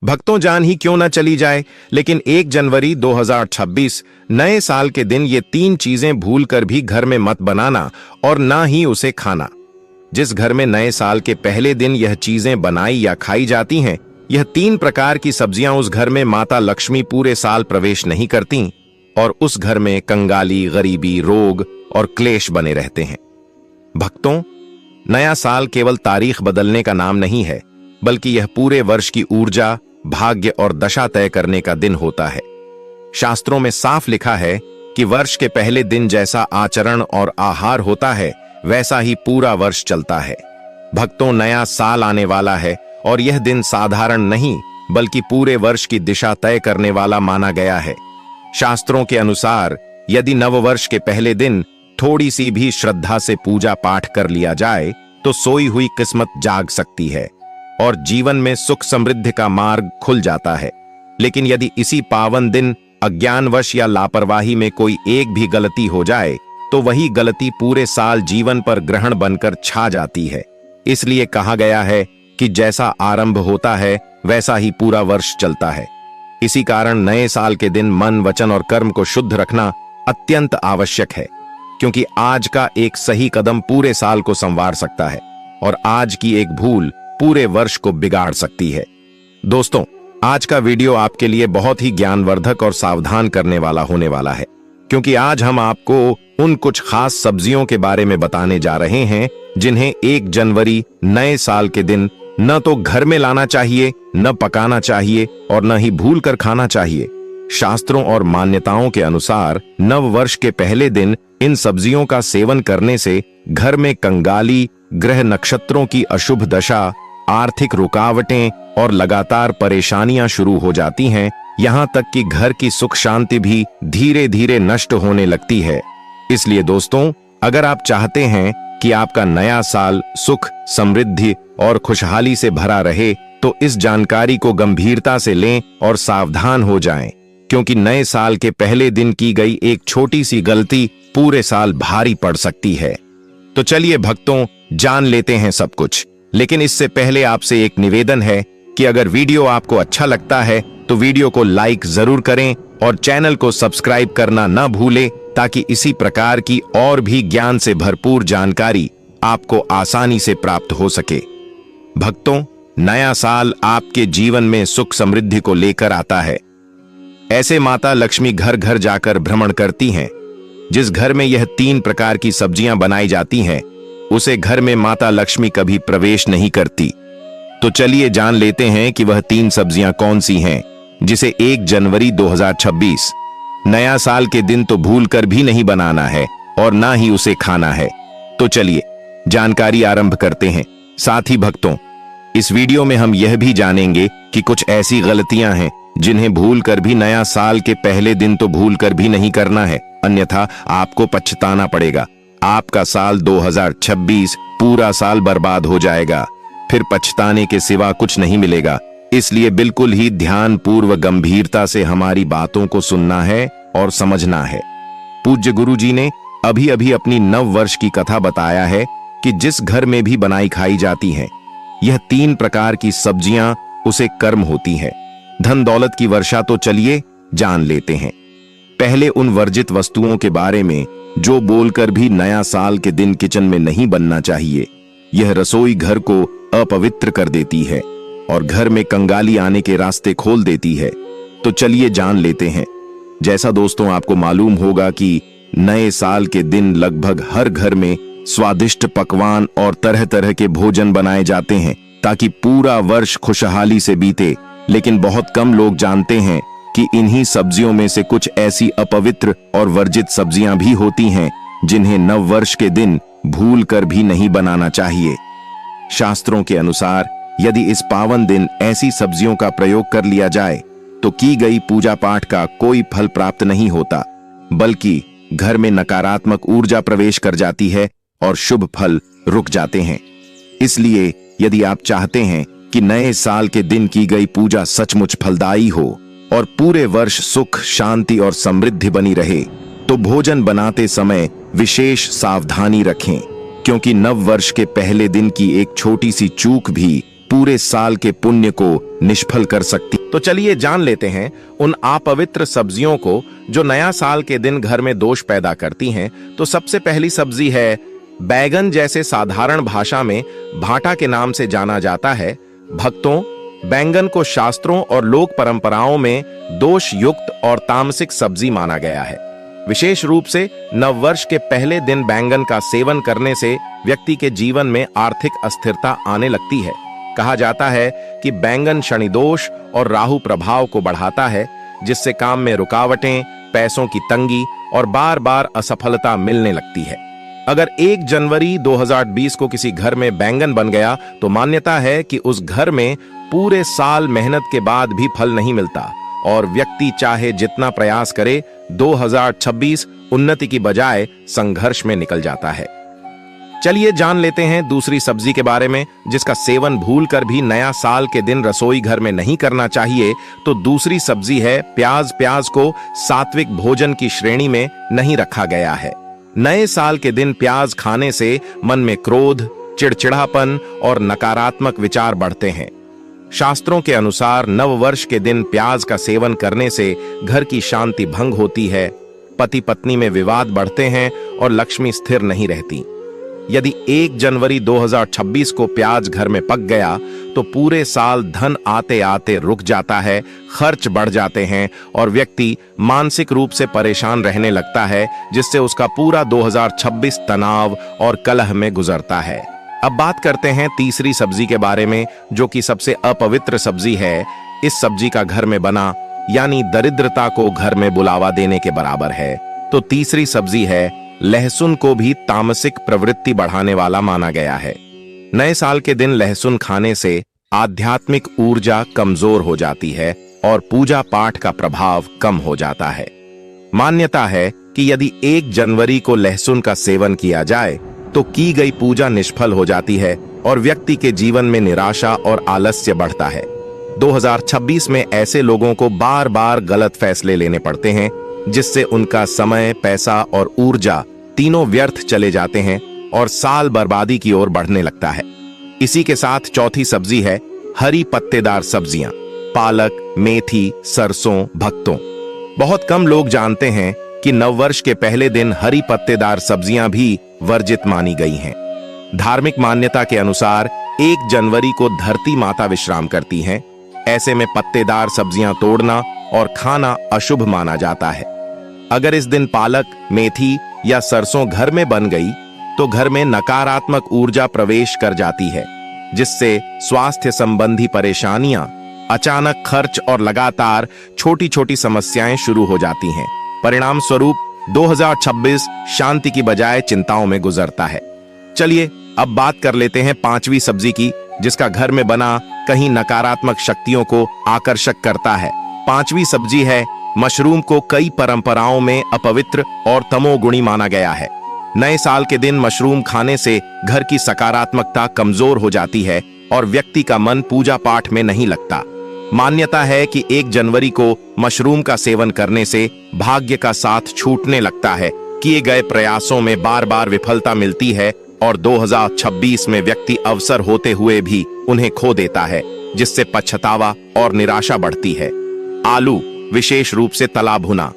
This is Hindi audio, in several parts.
भक्तों, जान ही क्यों न चली जाए, लेकिन 1 जनवरी 2026 नए साल के दिन ये 3 चीजें भूलकर भी घर में मत बनाना और ना ही उसे खाना। जिस घर में नए साल के पहले दिन यह चीजें बनाई या खाई जाती हैं, यह 3 प्रकार की सब्जियां उस घर में माता लक्ष्मी पूरे साल प्रवेश नहीं करती और उस घर में कंगाली, गरीबी, रोग और क्लेश बने रहते हैं। भक्तों, नया साल केवल तारीख बदलने का नाम नहीं है, बल्कि यह पूरे वर्ष की ऊर्जा, भाग्य और दशा तय करने का दिन होता है। शास्त्रों में साफ लिखा है कि वर्ष के पहले दिन जैसा आचरण और आहार होता है, वैसा ही पूरा वर्ष चलता है। भक्तों, नया साल आने वाला है और यह दिन साधारण नहीं, बल्कि पूरे वर्ष की दिशा तय करने वाला माना गया है। शास्त्रों के अनुसार यदि नववर्ष के पहले दिन थोड़ी सी भी श्रद्धा से पूजा पाठ कर लिया जाए, तो सोई हुई किस्मत जाग सकती है और जीवन में सुख समृद्धि का मार्ग खुल जाता है। लेकिन यदि इसी पावन दिन अज्ञानवश या लापरवाही में कोई एक भी गलती हो जाए, तो वही गलती पूरे साल जीवन पर ग्रहण बनकर छा जाती है। इसलिए कहा गया है कि जैसा आरंभ होता है, वैसा ही पूरा वर्ष चलता है। इसी कारण नए साल के दिन मन, वचन और कर्म को शुद्ध रखना अत्यंत आवश्यक है, क्योंकि आज का एक सही कदम पूरे साल को संवार सकता है और आज की एक भूल पूरे वर्ष को बिगाड़ सकती है। दोस्तों, आज का वीडियो आपके लिए बहुत ही ज्ञानवर्धक और सावधान करने वाला होने वाला है, क्योंकि आज हम आपको उन कुछ खास सब्जियों के बारे में बताने जा रहे हैं जिन्हें 1 जनवरी नए साल के दिन न तो घर में लाना चाहिए, न पकाना चाहिए और न ही भूल कर खाना चाहिए। शास्त्रों और मान्यताओं के अनुसार नव वर्ष के पहले दिन इन सब्जियों का सेवन करने से घर में कंगाली, ग्रह नक्षत्रों की अशुभ दशा, आर्थिक रुकावटें और लगातार परेशानियां शुरू हो जाती हैं। यहां तक कि घर की सुख शांति भी धीरे धीरे नष्ट होने लगती है। इसलिए दोस्तों, अगर आप चाहते हैं कि आपका नया साल सुख, समृद्धि और खुशहाली से भरा रहे, तो इस जानकारी को गंभीरता से लें और सावधान हो जाएं, क्योंकि नए साल के पहले दिन की गई एक छोटी सी गलती पूरे साल भारी पड़ सकती है। तो चलिए भक्तों, जान लेते हैं सब कुछ। लेकिन इससे पहले आपसे एक निवेदन है कि अगर वीडियो आपको अच्छा लगता है तो वीडियो को लाइक जरूर करें और चैनल को सब्सक्राइब करना न भूलें, ताकि इसी प्रकार की और भी ज्ञान से भरपूर जानकारी आपको आसानी से प्राप्त हो सके। भक्तों, नया साल आपके जीवन में सुख समृद्धि को लेकर आता है। ऐसे माता लक्ष्मी घर घर जाकर भ्रमण करती हैं। जिस घर में यह 3 प्रकार की सब्जियां बनाई जाती हैं, उसे घर में माता लक्ष्मी कभी प्रवेश नहीं करती। तो चलिए जान लेते हैं कि वह 3 सब्जियां कौन सी हैं, जिसे 1 जनवरी 2026 नया साल के दिन तो भूलकर भी नहीं बनाना है और ना ही उसे खाना है। तो चलिए जानकारी आरंभ करते हैं। साथ ही भक्तों, इस वीडियो में हम यह भी जानेंगे कि कुछ ऐसी गलतियां हैं जिन्हें भूलकर भी नया साल के पहले दिन तो भूलकर भी नहीं करना है, अन्यथा आपको पछताना पड़ेगा। आपका साल 2026 पूरा साल बर्बाद हो जाएगा, फिर पछताने के सिवा कुछ नहीं मिलेगा। इसलिए बिल्कुल ही ध्यान पूर्वक गंभीरता से हमारी बातों को सुनना है और समझना है। पूज्य गुरु जी ने अभी अभी अपनी नव वर्ष की कथा बताया है कि जिस घर में भी बनाई खाई जाती हैं, यह 3 प्रकार की सब्जियां उसे कर्म होती है। धन दौलत की वर्षा तो चलिए जान लेते हैं। पहले उन वर्जित वस्तुओं के बारे में जो बोलकर भी नया साल के दिन किचन में नहीं बनना चाहिए। यह रसोई घर को अपवित्र कर देती है और घर में कंगाली आने के रास्ते खोल देती है। तो चलिए जान लेते हैं। जैसा दोस्तों आपको मालूम होगा कि नए साल के दिन लगभग हर घर में स्वादिष्ट पकवान और तरह तरह के भोजन बनाए जाते हैं, ताकि पूरा वर्ष खुशहाली से बीते। लेकिन बहुत कम लोग जानते हैं कि इन्हीं सब्जियों में से कुछ ऐसी अपवित्र और वर्जित सब्जियां भी होती हैं जिन्हें नव वर्ष के दिन भूल कर भी नहीं बनाना चाहिए। शास्त्रों के अनुसार यदि इस पावन दिन ऐसी सब्जियों का प्रयोग कर लिया जाए, तो की गई पूजा पाठ का कोई फल प्राप्त नहीं होता, बल्कि घर में नकारात्मक ऊर्जा प्रवेश कर जाती है और शुभ फल रुक जाते हैं। इसलिए यदि आप चाहते हैं कि नए साल के दिन की गई पूजा सचमुच फलदायी हो और पूरे वर्ष सुख, शांति और समृद्धि बनी रहे, तो भोजन बनाते समय विशेष सावधानी रखें, क्योंकि नव वर्ष के पहले दिन की एक छोटी सी चूक भी पूरे साल के पुण्य को निष्फल कर सकती। तो चलिए जान लेते हैं उन अपवित्र सब्जियों को जो नया साल के दिन घर में दोष पैदा करती हैं। तो सबसे पहली सब्जी है बैगन, जैसे साधारण भाषा में भाटा के नाम से जाना जाता है। भक्तों, बैंगन को शास्त्रों और लोक परंपराओं में दोष युक्त और तामसिक सब्जी माना गया है। विशेष रूप से नववर्ष के पहले दिन बैंगन का सेवन करने से व्यक्ति के जीवन में आर्थिक अस्थिरता आने लगती है। कहा जाता है कि बैंगन शनि दोष और राहु प्रभाव को बढ़ाता है, जिससे काम में रुकावटें, पैसों की तंगी और बार बार असफलता मिलने लगती है। अगर 1 जनवरी 2020 को किसी घर में बैंगन बन गया तो मान्यता है कि उस घर में पूरे साल मेहनत के बाद भी फल नहीं मिलता और व्यक्ति चाहे जितना प्रयास करे 2026 उन्नति की बजाय संघर्ष में निकल जाता है। चलिए जान लेते हैं दूसरी सब्जी के बारे में, जिसका सेवन भूलकर भी नया साल के दिन रसोई घर में नहीं करना चाहिए। तो दूसरी सब्जी है प्याज। प्याज को सात्विक भोजन की श्रेणी में नहीं रखा गया है। नए साल के दिन प्याज खाने से मन में क्रोध, चिड़चिड़ापन और नकारात्मक विचार बढ़ते हैं। शास्त्रों के अनुसार नववर्ष के दिन प्याज का सेवन करने से घर की शांति भंग होती है, पति पत्नी में विवाद बढ़ते हैं और लक्ष्मी स्थिर नहीं रहती। यदि 1 जनवरी 2026 को प्याज घर में पक गया तो पूरे साल धन आते आते रुक जाता है, खर्च बढ़ जाते हैं और व्यक्ति मानसिक रूप से परेशान रहने लगता है, जिससे उसका पूरा 2026 तनाव और कलह में गुजरता है। अब बात करते हैं तीसरी सब्जी के बारे में, जो कि सबसे अपवित्र सब्जी है। इस सब्जी का घर में बना यानी दरिद्रता को घर में बुलावा देने के बराबर है। तो तीसरी सब्जी है लहसुन। को भी तामसिक प्रवृत्ति बढ़ाने वाला माना गया है। नए साल के दिन लहसुन खाने से आध्यात्मिक ऊर्जा कमजोर हो जाती है और पूजा पाठ का प्रभाव कम हो जाता है। मान्यता है कि यदि 1 जनवरी को लहसुन का सेवन किया जाए तो की गई पूजा निष्फल हो जाती है और व्यक्ति के जीवन में निराशा और आलस्य बढ़ता है। 2026 में ऐसे लोगों को बार बार गलत फैसले लेने पड़ते हैं, जिससे उनका समय, पैसा और ऊर्जा तीनों व्यर्थ चले जाते हैं और साल बर्बादी की ओर बढ़ने लगता है। इसी के साथ चौथी सब्जी है हरी पत्तेदार सब्जियां। पालक, मेथी, सरसों। भक्तों, बहुत कम लोग जानते हैं कि नववर्ष के पहले दिन हरी पत्तेदार सब्जियां भी वर्जित मानी गई हैं। धार्मिक मान्यता के अनुसार 1 जनवरी को धरती माता विश्राम करती हैं। ऐसे में पत्तेदार सब्जियां तोड़ना और खाना अशुभ माना जाता है। अगर इस दिन पालक, मेथी या सरसों घर में बन गई तो घर में नकारात्मक ऊर्जा प्रवेश कर जाती है, जिससे स्वास्थ्य संबंधी परेशानियां, अचानक खर्च और लगातार छोटी छोटी समस्याएं शुरू हो जाती हैं। परिणाम स्वरूप 2026 शांति की बजाय चिंताओं में गुजरता है। चलिए अब बात कर लेते हैं पांचवी सब्जी की, जिसका घर में बना कहीं नकारात्मक शक्तियों को आकर्षक करता है। पांचवी सब्जी है मशरूम। को कई परंपराओं में अपवित्र और तमोगुणी माना गया है। नए साल के दिन मशरूम खाने से घर की सकारात्मकता कमजोर हो जाती है और व्यक्ति का मन पूजा पाठ में नहीं लगता। मान्यता है कि 1 जनवरी को मशरूम का सेवन करने से भाग्य का साथ छूटने लगता है, किए गए प्रयासों में बार बार विफलता मिलती है और 2026 में व्यक्ति अवसर होते हुए भी उन्हें खो देता है, जिससे पछतावा और निराशा बढ़ती है। आलू, विशेष रूप से तला भुना।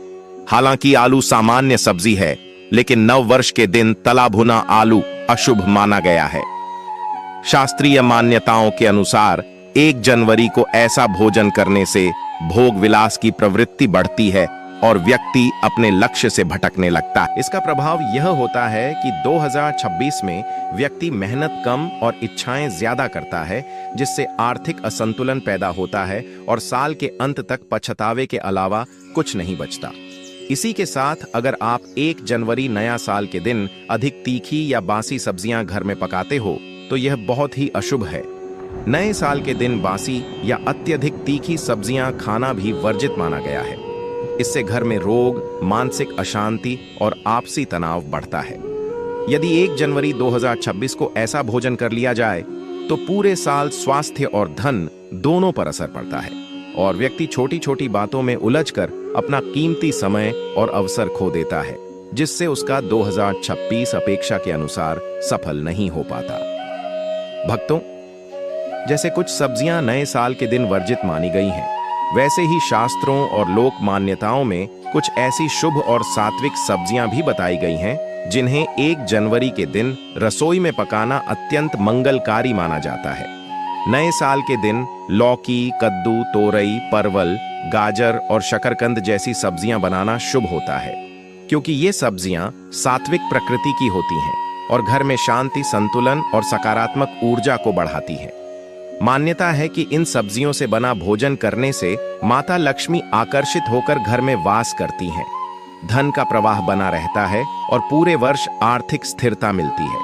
हालांकि आलू सामान्य सब्जी है, लेकिन नव वर्ष के दिन तला भुना आलू अशुभ माना गया है। शास्त्रीय मान्यताओं के अनुसार 1 जनवरी को ऐसा भोजन करने से भोग विलास की प्रवृत्ति बढ़ती है और व्यक्ति अपने लक्ष्य से भटकने लगता है। इसका प्रभाव यह होता है कि 2026 में व्यक्ति मेहनत कम और इच्छाएं ज्यादा करता है, जिससे आर्थिक असंतुलन पैदा होता है और साल के अंत तक पछतावे के अलावा कुछ नहीं बचता। इसी के साथ अगर आप 1 जनवरी नया साल के दिन अधिक तीखी या बासी सब्जियां घर में पकाते हो तो यह बहुत ही अशुभ है। नए साल के दिन बासी या अत्यधिक तीखी सब्जियां खाना भी वर्जित माना गया है। इससे घर में रोग, मानसिक अशांति और आपसी तनाव बढ़ता है। यदि 1 जनवरी 2026 को ऐसा भोजन कर लिया जाए तो पूरे साल स्वास्थ्य और धन दोनों पर असर पड़ता है और व्यक्ति छोटी छोटी बातों में उलझकर अपना कीमती समय और अवसर खो देता है, जिससे उसका 2026 अपेक्षा के अनुसार सफल नहीं हो पाता। भक्तों, जैसे कुछ सब्जियां नए साल के दिन वर्जित मानी गई हैं, वैसे ही शास्त्रों और लोक मान्यताओं में कुछ ऐसी शुभ और सात्विक सब्जियां भी बताई गई हैं जिन्हें 1 जनवरी के दिन रसोई में पकाना अत्यंत मंगलकारी माना जाता है। नए साल के दिन लौकी, कद्दू, तोरई, परवल, गाजर और शकरकंद जैसी सब्जियां बनाना शुभ होता है, क्योंकि ये सब्जियां सात्विक प्रकृति की होती हैं और घर में शांति, संतुलन और सकारात्मक ऊर्जा को बढ़ाती हैं। मान्यता है कि इन सब्जियों से बना भोजन करने से माता लक्ष्मी आकर्षित होकर घर में वास करती हैं, धन का प्रवाह बना रहता है और पूरे वर्ष आर्थिक स्थिरता मिलती है।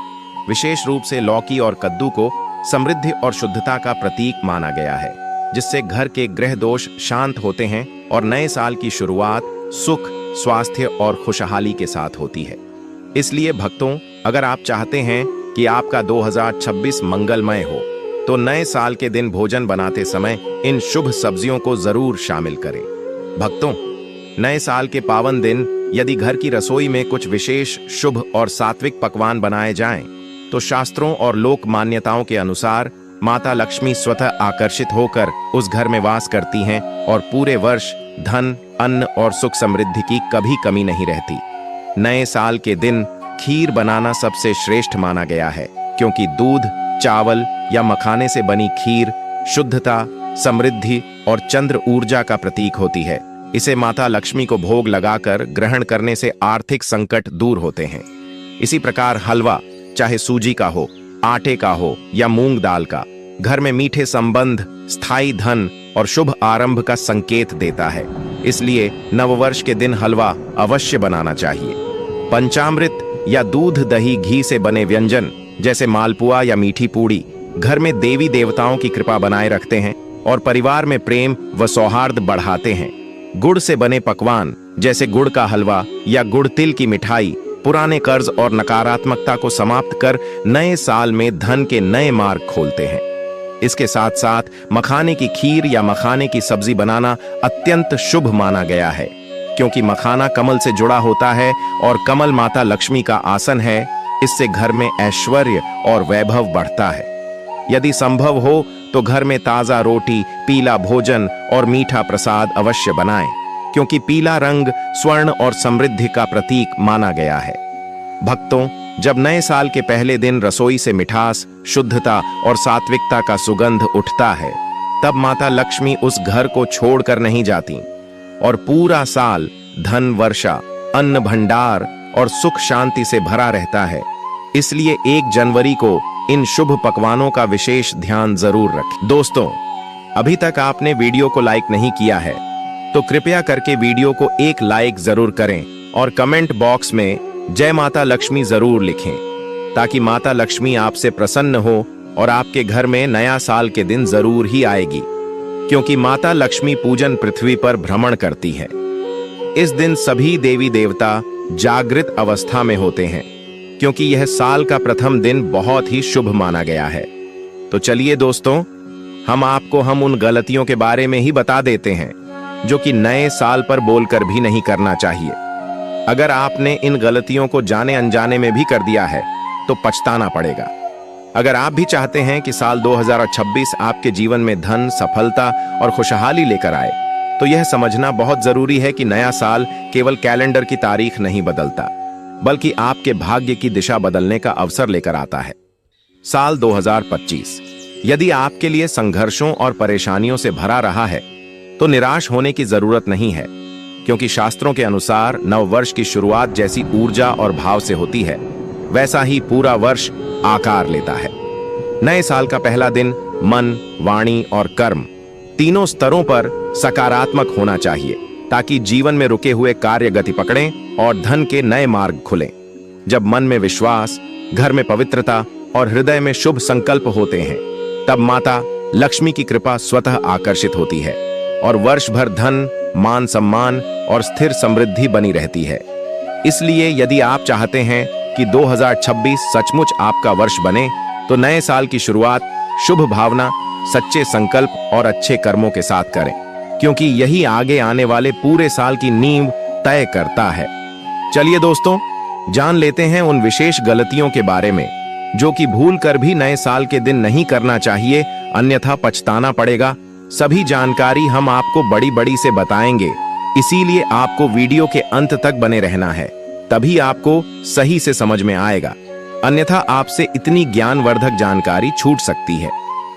विशेष रूप से लौकी और कद्दू को समृद्धि और शुद्धता का प्रतीक माना गया है, जिससे घर के ग्रह दोष शांत होते हैं और नए साल की शुरुआत सुख, स्वास्थ्य और खुशहाली के साथ होती है। इसलिए भक्तों, अगर आप चाहते हैं कि आपका 2026 मंगलमय हो, तो नए साल के दिन भोजन बनाते समय इन शुभ सब्जियों को जरूर शामिल करें। भक्तों, नए साल के पावन दिन यदि घर की रसोई में कुछ विशेष शुभ और सात्विक पकवान बनाए जाएं, तो शास्त्रों और लोक मान्यताओं के अनुसार माता लक्ष्मी स्वतः आकर्षित होकर उस घर में वास करती हैं और पूरे वर्ष धन, अन्न और सुख समृद्धि की कभी कमी नहीं रहती। नए साल के दिन खीर बनाना सबसे श्रेष्ठ माना गया है, क्योंकि दूध, चावल या मखाने से बनी खीर शुद्धता, समृद्धि और चंद्र ऊर्जा का प्रतीक होती है। इसे माता लक्ष्मी को भोग लगाकर ग्रहण करने से आर्थिक संकट दूर होते हैं। इसी प्रकार हलवा, चाहे सूजी का हो, आटे का हो या मूंग दाल का, घर में मीठे संबंध, स्थायी धन और शुभ आरंभ का संकेत देता है। इसलिए नववर्ष के दिन हलवा अवश्य बनाना चाहिए। पंचामृत या दूध, दही, घी से बने व्यंजन जैसे मालपुआ या मीठी पूड़ी घर में देवी देवताओं की कृपा बनाए रखते हैं और परिवार में प्रेम व सौहार्द बढ़ाते हैं। गुड़ से बने पकवान जैसे गुड़ का हलवा या गुड़ तिल की मिठाई पुराने कर्ज और नकारात्मकता को समाप्त कर नए साल में धन के नए मार्ग खोलते हैं। इसके साथ साथ मखाने की खीर या मखाने की सब्जी बनाना अत्यंत शुभ माना गया है, क्योंकि मखाना कमल से जुड़ा होता है और कमल माता लक्ष्मी का आसन है। इससे घर में ऐश्वर्य और वैभव बढ़ता है। यदि संभव हो तो घर में ताजा रोटी, पीला भोजन और मीठा प्रसाद अवश्य बनाएं, क्योंकि पीला रंग स्वर्ण और समृद्धि का प्रतीक माना गया है। भक्तों, जब नए साल के पहले दिन रसोई से मिठास, शुद्धता और सात्विकता का सुगंध उठता है, तब माता लक्ष्मी उस घर को छोड़कर नहीं जाती और पूरा साल धन वर्षा, अन्न भंडार और सुख शांति से भरा रहता है। इसलिए 1 जनवरी को इन शुभ पकवानों का विशेष ध्यान जरूर रखें। दोस्तों, अभी तक आपने वीडियो को लाइक नहीं किया है तो कृपया करके वीडियो को एक लाइक जरूर करें और कमेंट बॉक्स में जय माता लक्ष्मी जरूर लिखें, ताकि माता लक्ष्मी आपसे प्रसन्न हो और आपके घर में नया साल के दिन जरूर ही आएगी, क्योंकि माता लक्ष्मी पूजन पृथ्वी पर भ्रमण करती है। इस दिन सभी देवी देवता जागृत अवस्था में होते हैं, क्योंकि यह साल का प्रथम दिन बहुत ही शुभ माना गया है। तो चलिए दोस्तों, हम उन गलतियों के बारे में ही बता देते हैं जो कि नए साल पर बोलकर भी नहीं करना चाहिए। अगर आपने इन गलतियों को जाने अनजाने में भी कर दिया है तो पछताना पड़ेगा। अगर आप भी चाहते हैं कि साल 2026 आपके जीवन में धन, सफलता और खुशहाली लेकर आए, तो यह समझना बहुत जरूरी है कि नया साल केवल कैलेंडर की तारीख नहीं बदलता, बल्कि आपके भाग्य की दिशा बदलने का अवसर लेकर आता है। साल 2025 यदि आपके लिए संघर्षों और परेशानियों से भरा रहा है, तो निराश होने की जरूरत नहीं है, क्योंकि शास्त्रों के अनुसार नववर्ष की शुरुआत जैसी ऊर्जा और भाव से होती है, वैसा ही पूरा वर्ष आकार लेता है। नए साल का पहला दिन मन, वाणी और कर्म तीनों स्तरों पर सकारात्मक होना चाहिए, ताकि जीवन में रुके हुए कार्य गति पकड़ें और धन के नए मार्ग खुलें। जब मन में विश्वास, घर में पवित्रता और हृदय में शुभ संकल्प होते हैं, तब माता लक्ष्मी की कृपा स्वतः आकर्षित होती है और वर्ष भर धन, मान सम्मान और स्थिर समृद्धि बनी रहती है। इसलिए यदि आप चाहते हैं कि 2026 सचमुच आपका वर्ष बने, तो नए साल की शुरुआत शुभ भावना, सच्चे संकल्प और अच्छे कर्मों के साथ करें, क्योंकि यही आगे आने वाले पूरे साल की नींव तय करता है। चलिए दोस्तों, जान लेते हैं उन विशेष गलतियों के बारे में जो कि भूल कर भी नए साल के दिन नहीं करना चाहिए, अन्यथा पछताना पड़ेगा। सभी जानकारी हम आपको बड़ी बड़ी से बताएंगे, इसीलिए आपको वीडियो के अंत तक बने रहना है, तभी आपको सही से समझ में आएगा, अन्यथा आपसे इतनी ज्ञानवर्धक जानकारी छूट सकती है।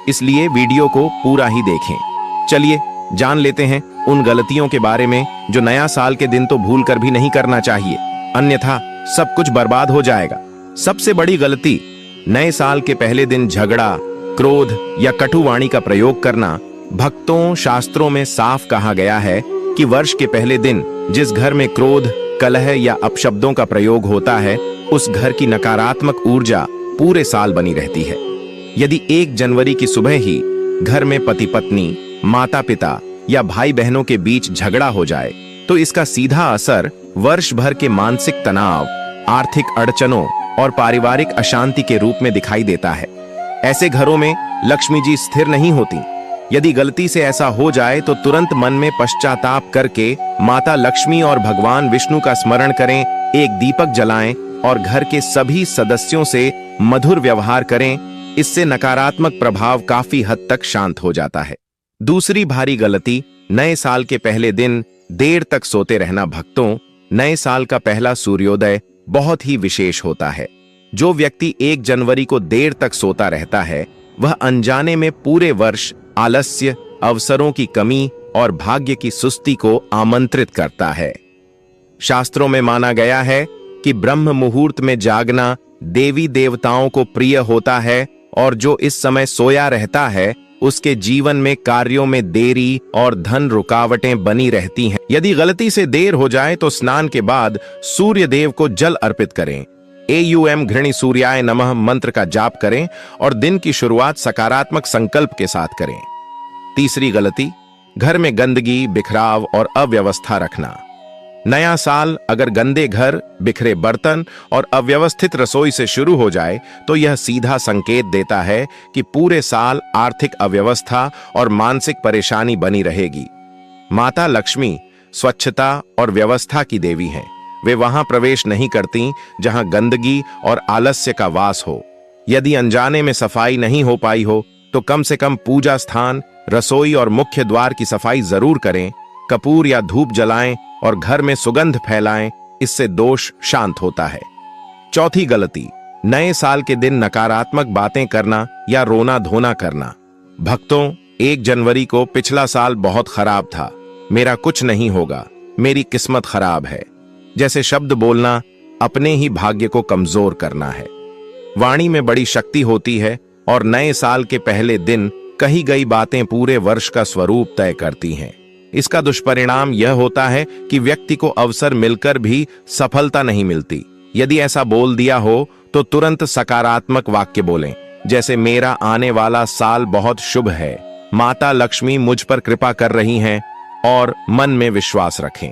इसलिए वीडियो को पूरा ही देखें। चलिए जान लेते हैं उन गलतियों के बारे में जो नया साल के दिन तो भूल कर भी नहीं करना चाहिए, अन्यथा सब कुछ बर्बाद हो जाएगा। सबसे बड़ी गलती, नए साल के पहले दिन झगड़ा, क्रोध या कटुवाणी का प्रयोग करना। भक्तों, शास्त्रों में साफ कहा गया है कि वर्ष के पहले दिन जिस घर में क्रोध, कलह या अपशब्दों का प्रयोग होता है, उस घर की नकारात्मक ऊर्जा पूरे साल बनी रहती है। यदि 1 जनवरी की सुबह ही घर में पति पत्नी, माता पिता या भाई बहनों के बीच झगड़ा हो जाए, तो इसका सीधा असर वर्ष भर के मानसिक तनाव, आर्थिक अड़चनों और पारिवारिक अशांति के रूप में दिखाई देता है। ऐसे घरों में लक्ष्मी जी स्थिर नहीं होती। यदि गलती से ऐसा हो जाए तो तुरंत मन में पश्चाताप करके माता लक्ष्मी और भगवान विष्णु का स्मरण करें, एक दीपक जलाएं और घर के सभी सदस्यों से मधुर व्यवहार करें। इससे नकारात्मक प्रभाव काफी हद तक शांत हो जाता है। दूसरी भारी गलती, नए साल के पहले दिन देर तक सोते रहना। भक्तों, नए साल का पहला सूर्योदय बहुत ही विशेष होता है। जो व्यक्ति 1 जनवरी को देर तक सोता रहता है, वह अनजाने में पूरे वर्ष आलस्य, अवसरों की कमी और भाग्य की सुस्ती को आमंत्रित करता है। शास्त्रों में माना गया है कि ब्रह्म मुहूर्त में जागना देवी देवताओं को प्रिय होता है और जो इस समय सोया रहता है, उसके जीवन में कार्यों में देरी और धन रुकावटें बनी रहती हैं। यदि गलती से देर हो जाए तो स्नान के बाद सूर्य देव को जल अर्पित करें, AUM घृणी सूर्याय नमः मंत्र का जाप करें और दिन की शुरुआत सकारात्मक संकल्प के साथ करें। तीसरी गलती, घर में गंदगी, बिखराव और अव्यवस्था रखना। नया साल अगर गंदे घर, बिखरे बर्तन और अव्यवस्थित रसोई से शुरू हो जाए, तो यह सीधा संकेत देता है कि पूरे साल आर्थिक अव्यवस्था और मानसिक परेशानी बनी रहेगी। माता लक्ष्मी स्वच्छता और व्यवस्था की देवी हैं। वे वहां प्रवेश नहीं करती जहां गंदगी और आलस्य का वास हो। यदि अनजाने में सफाई नहीं हो पाई हो, तो कम से कम पूजा स्थान, रसोई और मुख्य द्वार की सफाई जरूर करें। कपूर या धूप जलाएं और घर में सुगंध फैलाएं, इससे दोष शांत होता है। चौथी गलती, नए साल के दिन नकारात्मक बातें करना या रोना धोना करना। भक्तों, 1 जनवरी को पिछला साल बहुत खराब था, मेरा कुछ नहीं होगा, मेरी किस्मत खराब है जैसे शब्द बोलना अपने ही भाग्य को कमजोर करना है। वाणी में बड़ी शक्ति होती है और नए साल के पहले दिन कही गई बातें पूरे वर्ष का स्वरूप तय करती हैं। इसका दुष्परिणाम यह होता है कि व्यक्ति को अवसर मिलकर भी सफलता नहीं मिलती। यदि ऐसा बोल दिया हो तो तुरंत सकारात्मक वाक्य बोलें, जैसे मेरा आने वाला साल बहुत शुभ है, माता लक्ष्मी मुझ पर कृपा कर रही हैं, और मन में विश्वास रखें।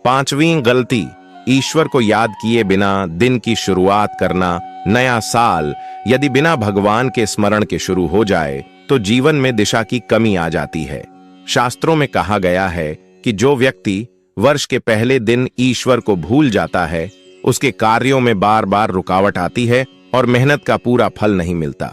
पांचवी गलती, ईश्वर को याद किए बिना दिन की शुरुआत करना। नया साल यदि बिना भगवान के स्मरण के शुरू हो जाए तो जीवन में दिशा की कमी आ जाती है। शास्त्रों में कहा गया है कि जो व्यक्ति वर्ष के पहले दिन ईश्वर को भूल जाता है, उसके कार्यों में बार बार रुकावट आती है और मेहनत का पूरा फल नहीं मिलता।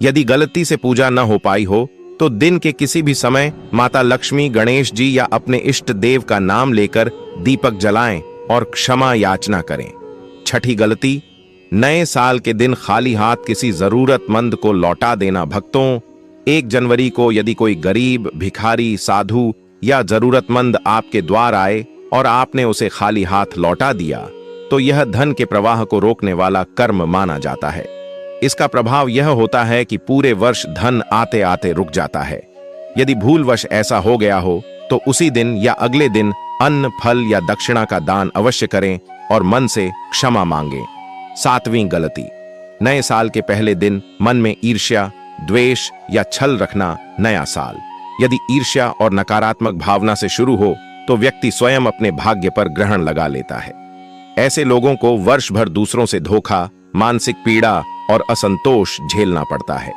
यदि गलती से पूजा न हो पाई हो तो दिन के किसी भी समय माता लक्ष्मी, गणेश जी या अपने इष्ट देव का नाम लेकर दीपक जलाएं और क्षमा याचना करें। छठी गलती, नए साल के दिन खाली हाथ किसी जरूरतमंद को लौटा देना। भक्तों, 1 जनवरी को यदि कोई गरीब, भिखारी, साधु या जरूरतमंद आपके द्वार आए और आपने उसे खाली हाथ लौटा दिया, तो यह धन के प्रवाह को रोकने वाला कर्म माना जाता है। इसका प्रभाव यह होता है कि पूरे वर्ष धन आते आते रुक जाता है। यदि भूलवश ऐसा हो गया हो तो उसी दिन या अगले दिन अन्न, फल या दक्षिणा का दान अवश्य करें और मन से क्षमा मांगें। 7वीं गलती, नए साल के पहले दिन मन में ईर्ष्या, द्वेष या छल रखना। नया साल यदि ईर्ष्या और नकारात्मक भावना से शुरू हो तो व्यक्ति स्वयं अपने भाग्य पर ग्रहण लगा लेता है। ऐसे लोगों को वर्ष भर दूसरों से धोखा, मानसिक पीड़ा और असंतोष झेलना पड़ता है।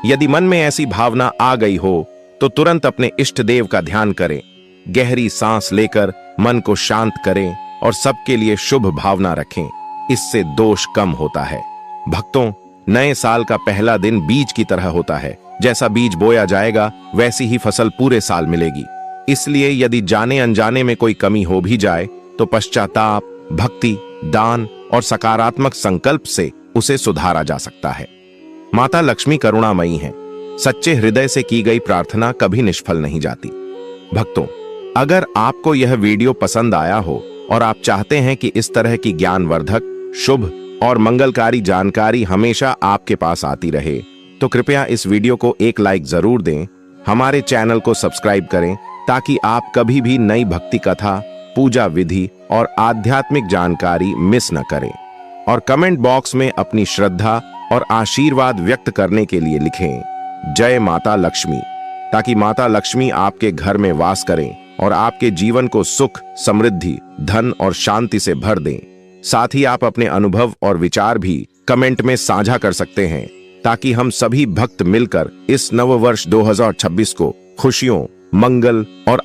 यदि मन में ऐसी भावना आ गई हो तो तुरंत अपने इष्ट देव का ध्यान करें, गहरी सांस लेकर मन को शांत करें और सबके लिए शुभ भावना रखें। इससे दोष कम होता है। भक्तों, नए साल का पहला दिन बीज की तरह होता है। जैसा बीज बोया जाएगा वैसी ही फसल पूरे साल मिलेगी। इसलिए यदि जाने अनजाने में कोई कमी हो भी जाए तो पश्चाताप, भक्ति, दान और सकारात्मक संकल्प से उसे सुधारा जा सकता है। माता लक्ष्मी करुणामयी हैं। सच्चे हृदय से की गई प्रार्थना कभी निष्फल नहीं जाती। भक्तों, अगर आपको यह वीडियो पसंद आया हो और आप चाहते हैं कि इस तरह की ज्ञानवर्धक, शुभ और मंगलकारी जानकारी हमेशा आपके पास आती रहे, तो कृपया इस वीडियो को एक लाइक जरूर दें। हमारे चैनल को सब्सक्राइब करें ताकि आप कभी भी नई भक्ति कथा, पूजा विधि और आध्यात्मिक जानकारी मिस न करें। और कमेंट बॉक्स में अपनी श्रद्धा और आशीर्वाद व्यक्त करने के लिए लिखें जय माता लक्ष्मी, ताकि माता लक्ष्मी आपके घर में वास करें और आपके जीवन को सुख, समृद्धि, धन और शांति से भर दें। साथ ही आप अपने अनुभव और विचार भी कमेंट में साझा कर सकते हैं, ताकि हम सभी भक्त मिलकर इस नववर्ष 2026 को खुशियों, मंगल और